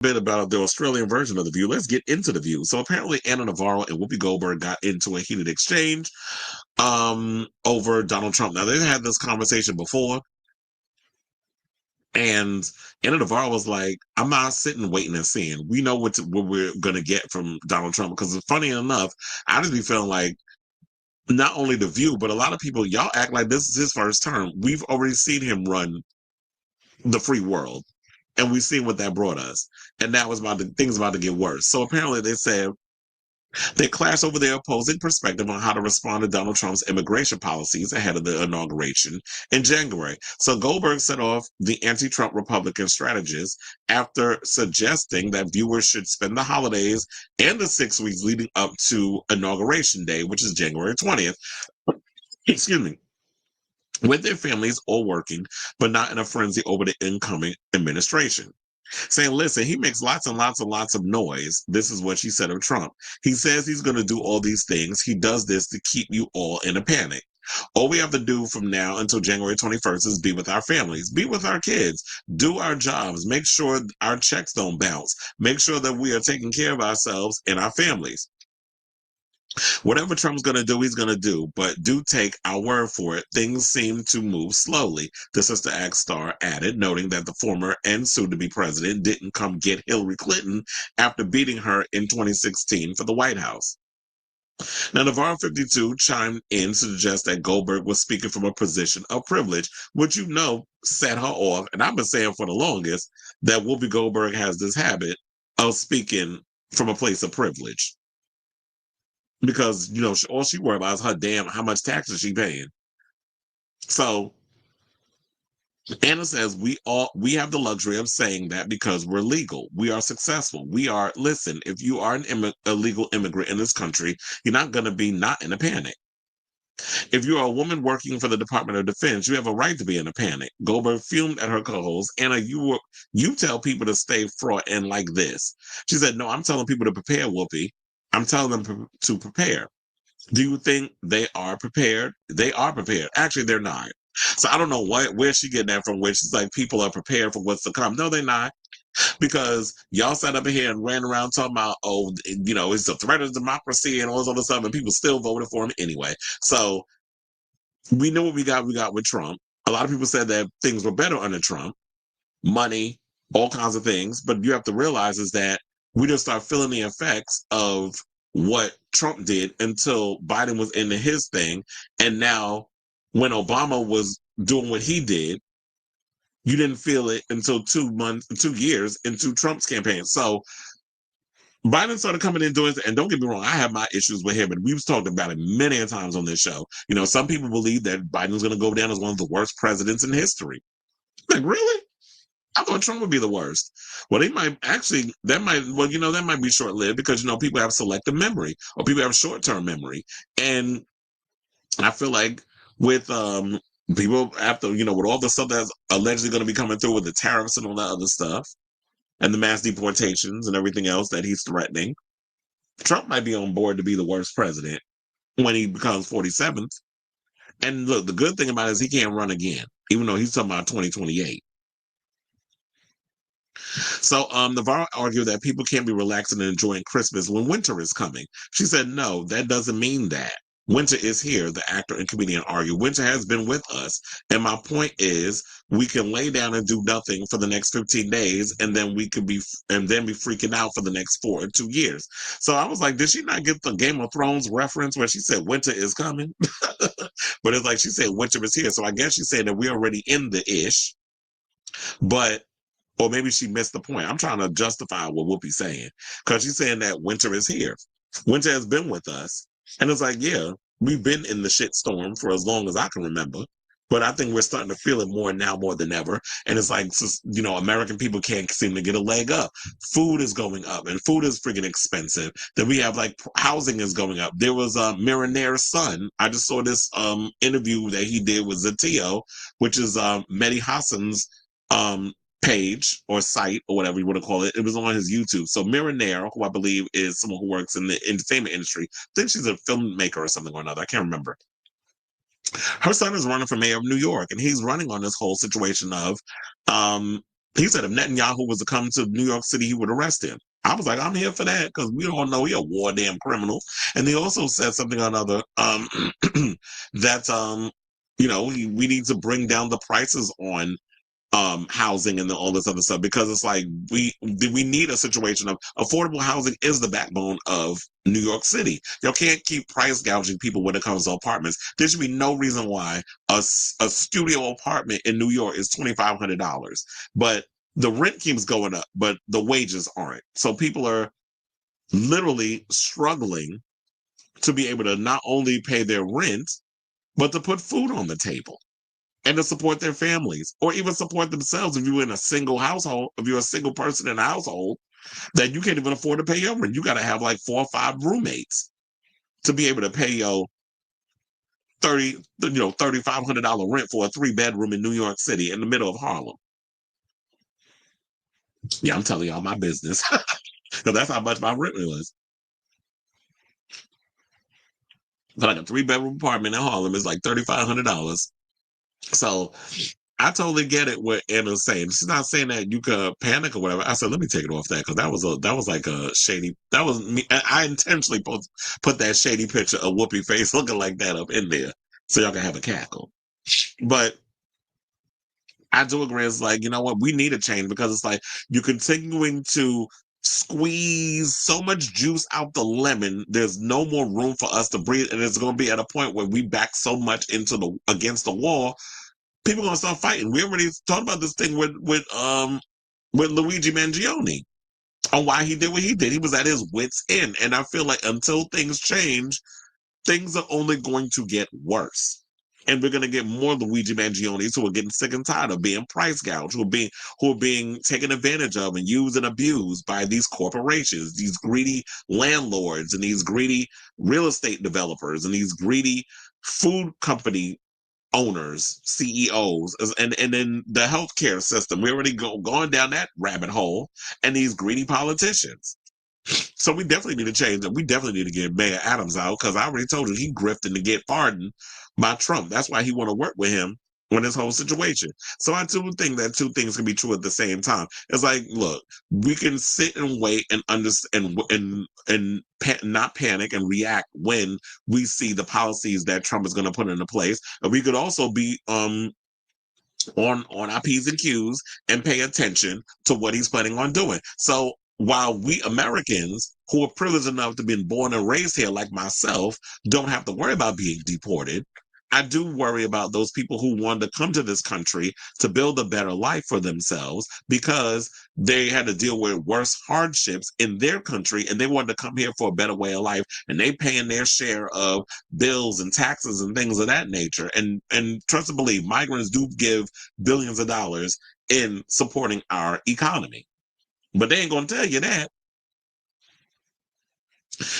bit about the Australian version of The View. Let's get into The View. So apparently Anna Navarro and Whoopi Goldberg got into a heated exchange over Donald Trump. Now they've had this conversation before, and Anna Navarro was like, I'm not sitting waiting and seeing. We know what we're gonna get from Donald Trump. Because funny enough, I just be feeling like not only The View, but a lot of people, y'all act like this is his first term. We've already seen him run the free world. And we've seen what that brought us. And now things about to get worse. So apparently they said they clashed over their opposing perspective on how to respond to Donald Trump's immigration policies ahead of the inauguration in January. So Goldberg set off the anti-Trump Republican strategist after suggesting that viewers should spend the holidays and the 6 weeks leading up to Inauguration Day, which is January 20th, excuse me, with their families or working, but not in a frenzy over the incoming administration. Saying, listen, he makes lots and lots and lots of noise. This is what she said of Trump. He says he's going to do all these things. He does this to keep you all in a panic. All we have to do from now until January 21st is be with our families, be with our kids, do our jobs, make sure our checks don't bounce, make sure that we are taking care of ourselves and our families. Whatever Trump's going to do, he's going to do. But do take our word for it. Things seem to move slowly, the Sister Act star added, noting that the former and soon-to-be president didn't come get Hillary Clinton after beating her in 2016 for the White House. Now, Navarro 52 chimed in to suggest that Goldberg was speaking from a position of privilege, which set her off. And I've been saying for the longest that Whoopi Goldberg has this habit of speaking from a place of privilege. Because all she worried about is her damn how much taxes she paying. So Anna says we have the luxury of saying that because we're legal, we are successful. Listen, if you are an illegal immigrant in this country, you're not going to be not in a panic. If you are a woman working for the Department of Defense, you have a right to be in a panic. Goldberg fumed at her co-host. Anna, you tell people to stay fraught and like this. She said, no, I'm telling people to prepare, Whoopi. I'm telling them to prepare. Do you think they are prepared? They are prepared. Actually, they're not. So I don't know where she getting that from, where she's like, people are prepared for what's to come. No, they're not. Because y'all sat up here and ran around talking about, it's a threat of democracy and all this other stuff, and people still voted for him anyway. So we know what we got with Trump. A lot of people said that things were better under Trump, money, all kinds of things. But you have to realize is that we just start feeling the effects of what Trump did until Biden was into his thing. And now when Obama was doing what he did, you didn't feel it until 2 years into Trump's campaign. So Biden started coming in doing it. And don't get me wrong, I have my issues with him. And we've talked about it many times on this show. Some people believe that Biden's going to go down as one of the worst presidents in history. Like, really? I thought Trump would be the worst. Well, that might be short lived because, people have selective memory or people have short term memory. And I feel like with people after, with all the stuff that's allegedly going to be coming through with the tariffs and all that other stuff and the mass deportations and everything else that he's threatening, Trump might be on board to be the worst president when he becomes 47th. And look, the good thing about it is he can't run again, even though he's talking about 2028. So Navarro argued that people can't be relaxing and enjoying Christmas when winter is coming. She said, no, that doesn't mean that. Winter is here, the actor and comedian argued. Winter has been with us. And my point is we can lay down and do nothing for the next 15 days and then be freaking out for the next 4 or 2 years. So I was like, did she not get the Game of Thrones reference where she said winter is coming? But it's like she said winter is here. So I guess she's saying that we're already in the ish. Or maybe she missed the point. I'm trying to justify what Whoopi's saying because she's saying that winter is here. Winter has been with us. And it's like, yeah, we've been in the shit storm for as long as I can remember. But I think we're starting to feel it more now more than ever. And it's like, American people can't seem to get a leg up. Food is going up and food is freaking expensive. Then we have like housing is going up. There was Miranaire's son. I just saw this interview that he did with Zatio, which is Mehdi Hassan's page or site or whatever you want to call it. It was on his YouTube. So Miranaire, who I believe is someone who works in the entertainment industry, I think she's a filmmaker or something or another. I can't remember. Her son is running for mayor of New York, and he's running on this whole situation of He said if Netanyahu was to come to New York City, he would arrest him. I was like, I'm here for that because we all know he's a war damn criminal. And he also said something on other that we need to bring down the prices on housing and all this other stuff because it's like we need a situation of affordable housing is the backbone of New York City. You can't keep price gouging people when it comes to apartments. There should be no reason why a studio apartment in New York is $2,500, but the rent keeps going up, but the wages aren't. So people are literally struggling to be able to not only pay their rent, but to put food on the table and to support their families or even support themselves. If you're in a single household, if you're a single person in a household, that you can't even afford to pay your rent. You got to have like 4 or 5 roommates to be able to pay your $3,500 rent for a 3-bedroom in New York City in the middle of Harlem. Yeah, I'm telling y'all my business because that's how much my rent was. But like a 3-bedroom apartment in Harlem is like $3,500. So I totally get it what Anna's saying. She's not saying that you could panic or whatever. I said, let me take it off that because that was like a shady. That was me. I intentionally put that shady picture of Whoopi face looking like that up in there so y'all can have a cackle. But I do agree. It's like, you know what? We need a change because it's like you're continuing to squeeze so much juice out the lemon. There's no more room for us to breathe. And it's going to be at a point where we back so much against the wall. People are gonna start fighting. We already talked about this thing with Luigi Mangione on why he did what he did. He was at his wits' end, and I feel like until things change, things are only going to get worse. And we're gonna get more Luigi Mangiones who are getting sick and tired of being price gouged, who are being taken advantage of and used and abused by these corporations, these greedy landlords, and these greedy real estate developers, and these greedy food company owners, CEOs, and then the healthcare system. We already gone down that rabbit hole, and these greedy politicians. So we definitely need to change it. We definitely need to get Mayor Adams out because I already told you he grifting to get pardoned by Trump. That's why he want to work with him on this whole situation. So I do think that two things can be true at the same time. It's like, look, we can sit and wait and understand and not panic and react when we see the policies that Trump is going to put into place. And we could also be on our P's and Q's and pay attention to what he's planning on doing. So while we Americans who are privileged enough to be born and raised here like myself don't have to worry about being deported, I do worry about those people who wanted to come to this country to build a better life for themselves because they had to deal with worse hardships in their country and they wanted to come here for a better way of life and they paying their share of bills and taxes and things of that nature. And trust and believe, migrants do give billions of dollars in supporting our economy. But they ain't gonna tell you that.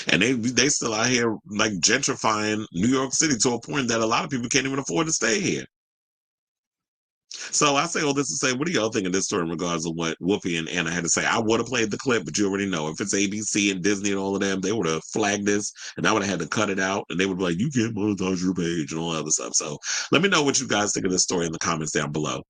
And they still out here like gentrifying New York City to a point that a lot of people can't even afford to stay here. So I say all this to say, what do y'all think of this story in regards to what Whoopi and Anna had to say? I would have played the clip, but you already know if it's ABC and Disney and all of them, they would have flagged this and I would have had to cut it out and they would be like, you can't monetize your page and all that other stuff. So let me know what you guys think of this story in the comments down below.